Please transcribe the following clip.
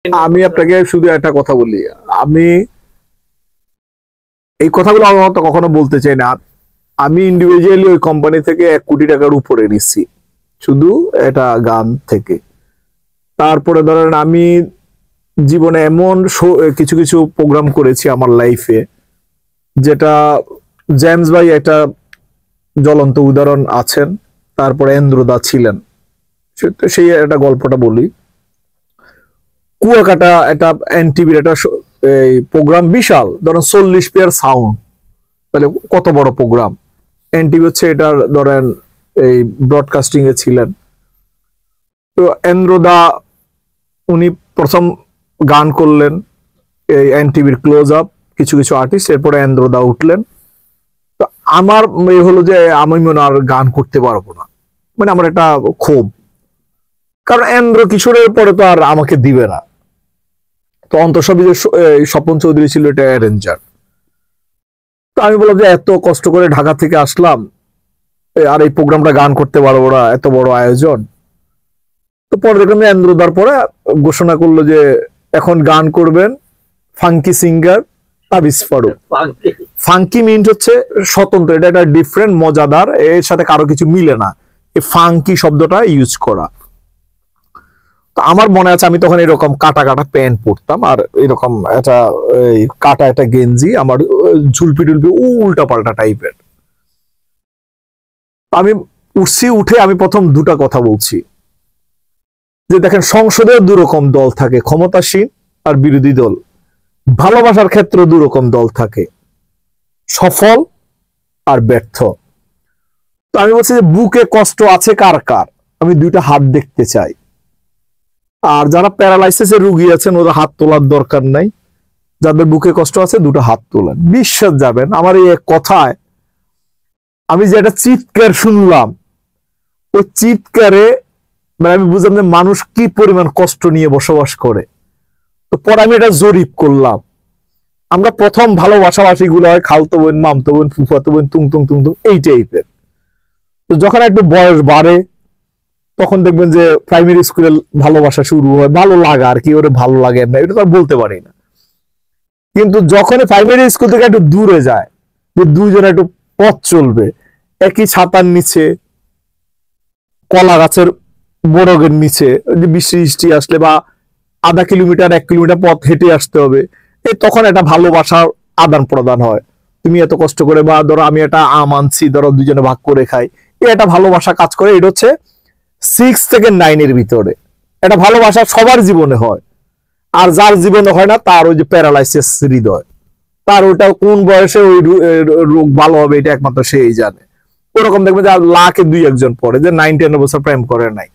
আমি আপনাকে শুধু একটা কথা বলি, আমি এই কথাগুলো আমার তো কখনো বলতে চাই না। আমি ইন্ডিভিজুয়ালি ওই কোম্পানি থেকে 1 কোটি টাকার উপরে নিচ্ছি শুধু এটা গান থেকে। তারপরে ধরেন আমি জীবনে এমন কিছু কিছু প্রোগ্রাম করেছি আমার লাইফে, যেটা জেমস ভাই একটা জ্বলন্ত উদাহরণ আছেন, তারপরে এন্দ্রদা ছিলেন। সেই একটা গল্পটা বলি। কুয়াকাটা একটা এনটিভির একটা এই প্রোগ্রাম, বিশাল ধরেন 40 পেয়ার সাউন্ড, তাহলে কত বড় প্রোগ্রাম। এনটিভি হচ্ছে এটার ধরেন এই ব্রডকাস্টিং এ ছিলেন। তো এন্দ্রদা উনি প্রথম গান করলেন এই এনটিভির ক্লোজ আপ, কিছু কিছু আর্টিস্ট, এরপরে এন্দ্রদা উঠলেন। তো আমার এই হলো যে আমি মনে আর গান করতে পারবো না, মানে আমার একটা ক্ষোভ, কারণ এন্দ্র কিশোরের পরে তো আর আমাকে দিবে না। তো অন্তঃসবই যে স্বপন চৌধুরী ছিল এটা অ্যারেঞ্জার। তো আমি বললাম যে এত কষ্ট করে ঢাকা থেকে আসলাম, আর এই প্রোগ্রামটা গান করতে পারবো না, এত বড় আয়োজন। তো পরে দেখলাম এন্দ্রদার পরে ঘোষণা করলো যে এখন গান করবেন ফাঙ্কি সিঙ্গার তাবিজ ফারুক। ফাঙ্কি মিন্ট হচ্ছে স্বতন্ত্র, এটা একটা ডিফারেন্ট, মজাদার, এর সাথে কারো কিছু মিলে না, এই ফাঙ্কি শব্দটা ইউজ করা। তো আমার মনে আছে আমি তখন এরকম কাটা কাটা প্যান্ট পরতাম, আর এরকম একটা কাটা একটা গেঞ্জি, আমার ঝুলপি টুলপি উল্টা পাল্টা টাইপের। আমি উঠছি, উঠে আমি প্রথম দুটা কথা বলছি যে দেখেন, সংসদে দুরকম দল থাকে, ক্ষমতাসীন আর বিরোধী দল। ভালোবাসার ক্ষেত্রে দুরকম দল থাকে, সফল আর ব্যর্থ। তো আমি বলছি যে বুকে কষ্ট আছে কার কার, আমি দুইটা হাত দেখতে চাই। আর যারা প্যারালাইসিসের রুগী আছেন ওরা হাত তোলার দরকার নাই, যাদের বুকে কষ্ট আছে দুটো হাত তোলেন। বিশ্বাস যাবেন আমার এই কথায় আমি যে একটা চিৎকার শুনলাম, ওই চিৎকারে মানে আমি বুঝলাম যে মানুষ কি পরিমাণ কষ্ট নিয়ে বসবাস করে। তো পরে আমি এটা জরিপ করলাম, আমরা প্রথম ভালোবাসাবাসি গুলো হয় খালতো বোন, মামতো বোন, ফুফাতো বোন, তুং তুং তুং তুং এই টাইপের। তো যখন একটু বয়স বাড়ে তখন দেখবেন যে প্রাইমারি স্কুলে ভালোবাসা শুরু হয়, ভালো লাগা আর কি, ওরে ভালো লাগে না এটা তো আর বলতে পারি না। কিন্তু যখন প্রাইমারি স্কুল থেকে একটু দূরে যায়, যে দুইজনে একটু পথ চলবে একই ছাতার নিচে, কলা গাছের বড়গের নিচে, যে বৃষ্টি আসলে বা আধা কিলোমিটার 1 কিলোমিটার পথ হেঁটে আসতে হবে, এই তখন একটা ভালোবাসার আদান প্রদান হয়। তুমি এত কষ্ট করে, বা ধরো আমি একটা আম আনছি, ধরো দুজনে ভাগ করে খাই, এটা ভালোবাসা কাজ করে। এটা হচ্ছে 6 থেকে 9 ভিতরে এটা ভালোবাসা সবার জীবনে হয়। আর যার জীবনে হয় না তার ওই যে প্যারালাইসিস হৃদয়, তার ওটা কোন বয়সে ওই রোগ ভালো হবে এটা একমাত্র সেই জানে। ওরকম দেখবেন যে লাখে 2-1 জন পড়ে যে 9-10 বছর প্রেম করে নাই।